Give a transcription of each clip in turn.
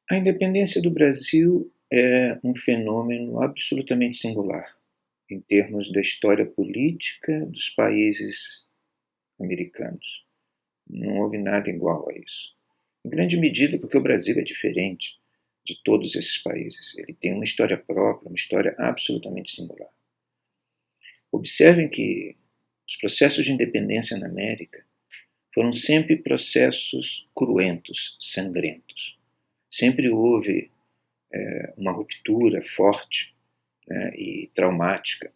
A independência do Brasil é um fenômeno absolutamente singular em termos da história política dos países americanos. Não houve nada igual a isso. Em grande medida porque o Brasil é diferente de todos esses países. Ele tem uma história própria, uma história absolutamente singular. Observem que os processos de independência na América foram sempre processos cruentos, sangrentos. Sempre houve uma ruptura forte, e traumática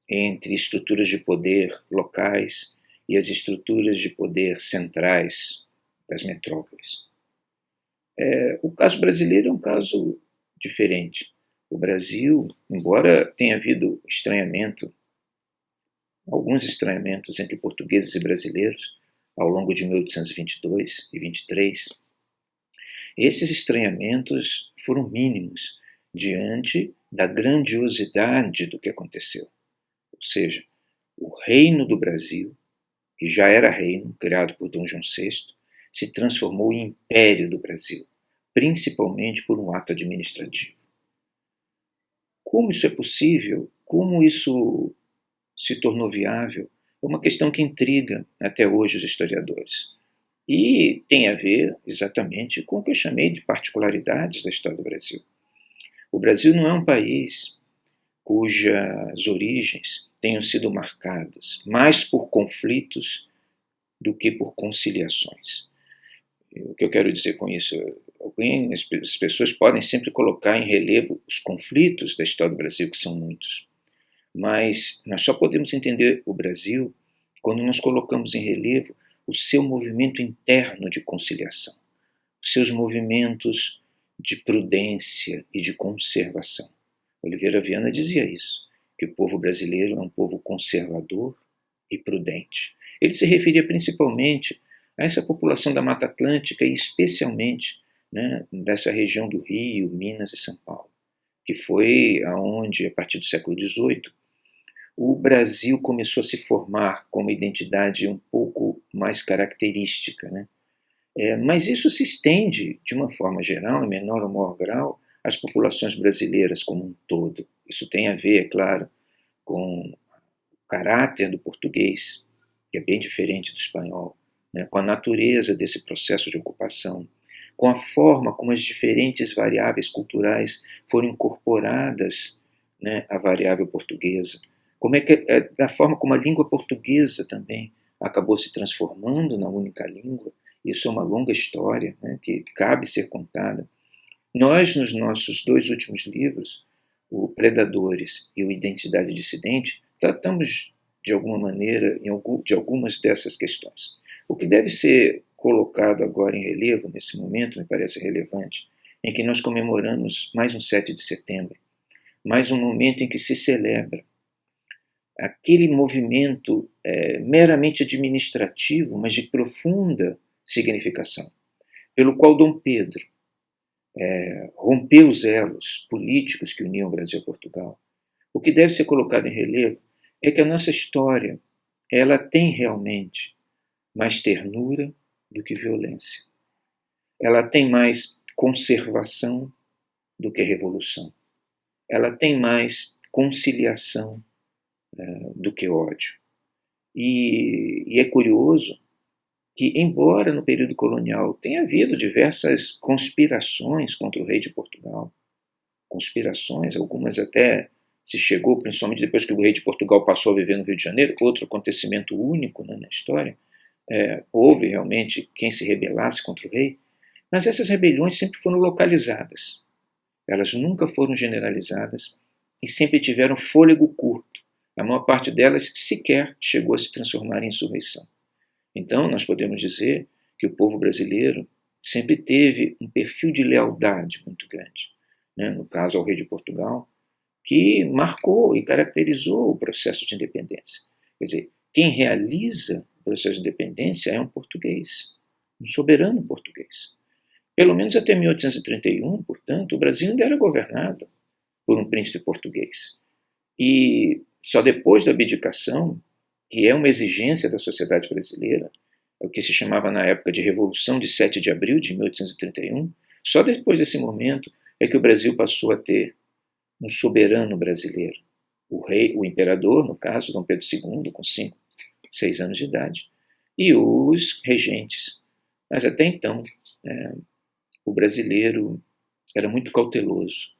entre estruturas de poder locais e as estruturas de poder centrais das metrópoles. O caso brasileiro é um caso diferente. O Brasil, embora tenha havido estranhamento, alguns estranhamentos entre portugueses e brasileiros ao longo de 1822 e 23, esses estranhamentos foram mínimos diante da grandiosidade do que aconteceu. Ou seja, o reino do Brasil, que já era reino, criado por Dom João VI, se transformou em império do Brasil, principalmente por um ato administrativo. Como isso é possível? Como isso se tornou viável? É uma questão que intriga até hoje os historiadores. E tem a ver exatamente com o que eu chamei de particularidades da história do Brasil. O Brasil não é um país cujas origens tenham sido marcadas mais por conflitos do que por conciliações. O que eu quero dizer com isso? As pessoas podem sempre colocar em relevo os conflitos da história do Brasil, que são muitos. Mas nós só podemos entender o Brasil quando nós colocamos em relevo o seu movimento interno de conciliação, os seus movimentos de prudência e de conservação. Oliveira Viana dizia isso, que o povo brasileiro é um povo conservador e prudente. Ele se referia principalmente a essa população da Mata Atlântica e especialmente dessa região do Rio, Minas e São Paulo, que foi aonde, a partir do século XVIII, o Brasil começou a se formar com uma identidade um pouco mais característica. Mas isso se estende, de uma forma geral, em menor ou maior grau, às populações brasileiras como um todo. Isso tem a ver, é claro, com o caráter do português, que é bem diferente do espanhol, com a natureza desse processo de ocupação, com a forma como as diferentes variáveis culturais foram incorporadas à variável portuguesa, da forma como a língua portuguesa também acabou se transformando na única língua. Isso é uma longa história que cabe ser contada. Nós, nos nossos dois últimos livros, o Predadores e o Identidade Dissidente, tratamos de alguma maneira de algumas dessas questões. O que deve ser colocado agora em relevo, nesse momento, me parece relevante, em que nós comemoramos mais um 7 de setembro, mais um momento em que se celebra aquele movimento meramente administrativo, mas de profunda significação, pelo qual Dom Pedro rompeu os elos políticos que uniam o Brasil a Portugal. O que deve ser colocado em relevo é que a nossa história ela tem realmente mais ternura do que violência. Ela tem mais conservação do que revolução. Ela tem mais conciliação do que ódio. E é curioso que, embora no período colonial tenha havido diversas conspirações contra o rei de Portugal, conspirações, algumas até se chegou, principalmente depois que o rei de Portugal passou a viver no Rio de Janeiro, outro acontecimento único na história, houve realmente quem se rebelasse contra o rei, mas essas rebeliões sempre foram localizadas, elas nunca foram generalizadas e sempre tiveram fôlego curto. A maior parte delas sequer chegou a se transformar em insurreição. Então, nós podemos dizer que o povo brasileiro sempre teve um perfil de lealdade muito grande, no caso ao rei de Portugal, que marcou e caracterizou o processo de independência. Quer dizer, quem realiza o processo de independência é um português, um soberano português. Pelo menos até 1831, portanto, o Brasil ainda era governado por um príncipe português. E só depois da abdicação, que é uma exigência da sociedade brasileira, é o que se chamava na época de Revolução de 7 de abril de 1831, Só depois desse momento é que o Brasil passou a ter um soberano brasileiro. O rei, o imperador, no caso, Dom Pedro II, com 5, 6 anos de idade, e os regentes. Mas até então, o brasileiro era muito cauteloso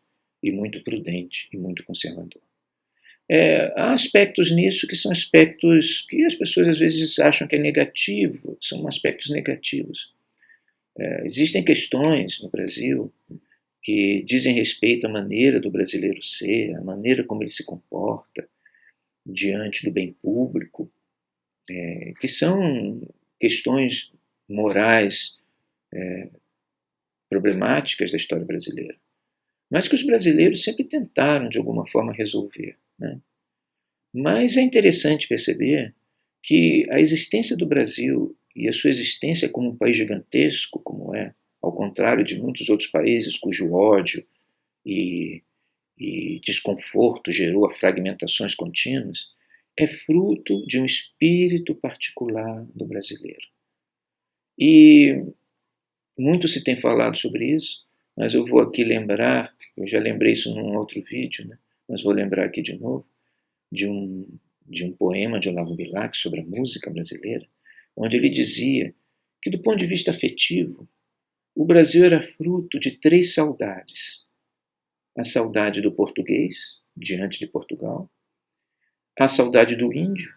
e muito prudente e muito conservador. Há aspectos nisso que são aspectos que as pessoas às vezes acham que é negativo, são aspectos negativos. Existem questões no Brasil que dizem respeito à maneira do brasileiro ser, à maneira como ele se comporta diante do bem público, que são questões morais problemáticas da história brasileira, mas que os brasileiros sempre tentaram, de alguma forma, resolver. Né? Mas é interessante perceber que a existência do Brasil e a sua existência como um país gigantesco, como é, ao contrário de muitos outros países cujo ódio e desconforto gerou a fragmentações contínuas, é fruto de um espírito particular do brasileiro. E muito se tem falado sobre isso, mas eu vou aqui lembrar, eu já lembrei isso num outro vídeo, né? Mas vou lembrar aqui de novo, de um poema de Olavo Bilac sobre a música brasileira, onde ele dizia que, do ponto de vista afetivo, o Brasil era fruto de 3 saudades. A saudade do português, diante de Portugal, a saudade do índio,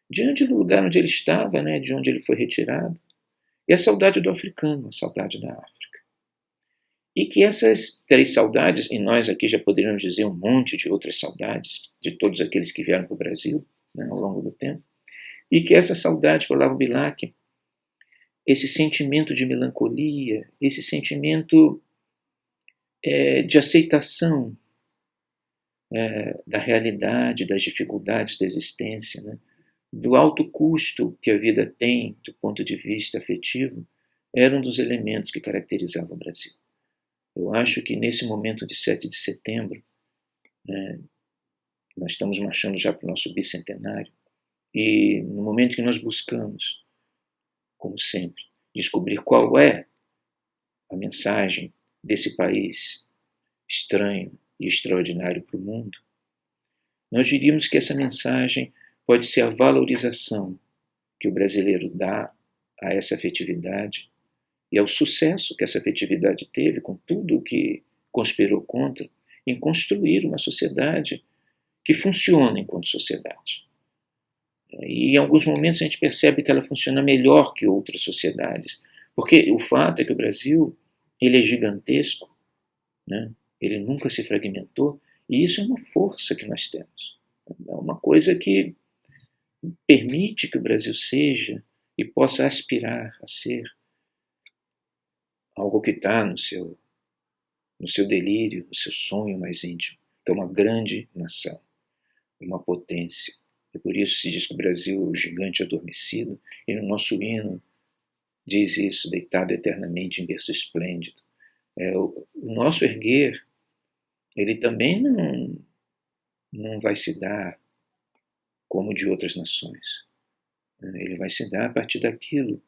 diante do lugar onde ele estava, né, de onde ele foi retirado, e a saudade do africano, a saudade da África. E que essas 3 saudades, e nós aqui já poderíamos dizer um monte de outras saudades, de todos aqueles que vieram para o Brasil, né, ao longo do tempo, e que essa saudade, para Olavo Bilac, esse sentimento de melancolia, esse sentimento de aceitação da realidade, das dificuldades da existência, né, do alto custo que a vida tem do ponto de vista afetivo, era um dos elementos que caracterizavam o Brasil. Eu acho que nesse momento de 7 de setembro, nós estamos marchando já para o nosso bicentenário, e no momento que nós buscamos, como sempre, descobrir qual é a mensagem desse país estranho e extraordinário para o mundo, nós diríamos que essa mensagem pode ser a valorização que o brasileiro dá a essa afetividade e ao sucesso que essa afetividade teve com tudo o que conspirou contra em construir uma sociedade que funciona enquanto sociedade. E em alguns momentos a gente percebe que ela funciona melhor que outras sociedades, porque o fato é que o Brasil ele é gigantesco, né? Ele nunca se fragmentou, e isso é uma força que nós temos. É uma coisa que permite que o Brasil seja e possa aspirar a ser algo que está no seu delírio, no seu sonho mais íntimo, que é uma grande nação, uma potência. E por isso se diz que o Brasil é o gigante adormecido, e no nosso hino diz isso, deitado eternamente em berço esplêndido. O nosso erguer, ele também não vai se dar como de outras nações. Ele vai se dar a partir daquilo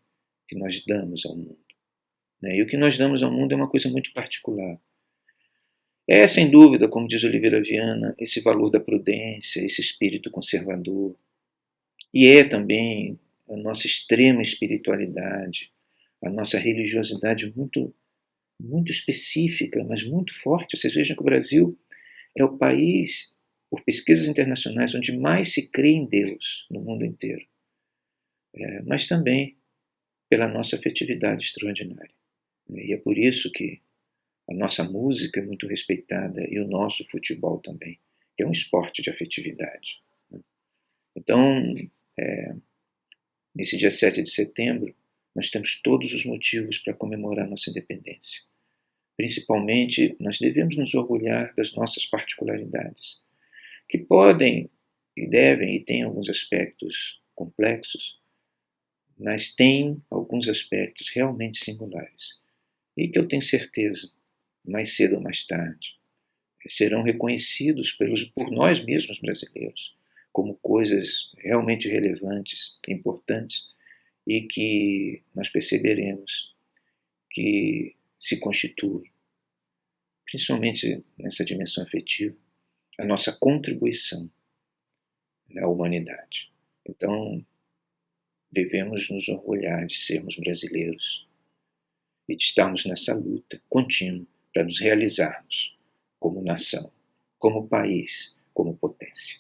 que nós damos ao mundo. E o que nós damos ao mundo é uma coisa muito particular. É, sem dúvida, como diz Oliveira Viana, esse valor da prudência, esse espírito conservador. E é também a nossa extrema espiritualidade, a nossa religiosidade muito, muito específica, mas muito forte. Vocês vejam que o Brasil é o país, por pesquisas internacionais, onde mais se crê em Deus no mundo inteiro. Mas também pela nossa afetividade extraordinária. E é por isso que a nossa música é muito respeitada e o nosso futebol também, que é um esporte de afetividade. Então, nesse dia 7 de setembro, nós temos todos os motivos para comemorar nossa independência. Principalmente, nós devemos nos orgulhar das nossas particularidades, que podem e devem e têm alguns aspectos complexos, mas têm alguns aspectos realmente singulares, e que eu tenho certeza, mais cedo ou mais tarde, serão reconhecidos por nós mesmos brasileiros como coisas realmente relevantes, importantes, e que nós perceberemos que se constituem principalmente nessa dimensão afetiva, a nossa contribuição à humanidade. Então, devemos nos orgulhar de sermos brasileiros e de estarmos nessa luta contínua para nos realizarmos como nação, como país, como potência.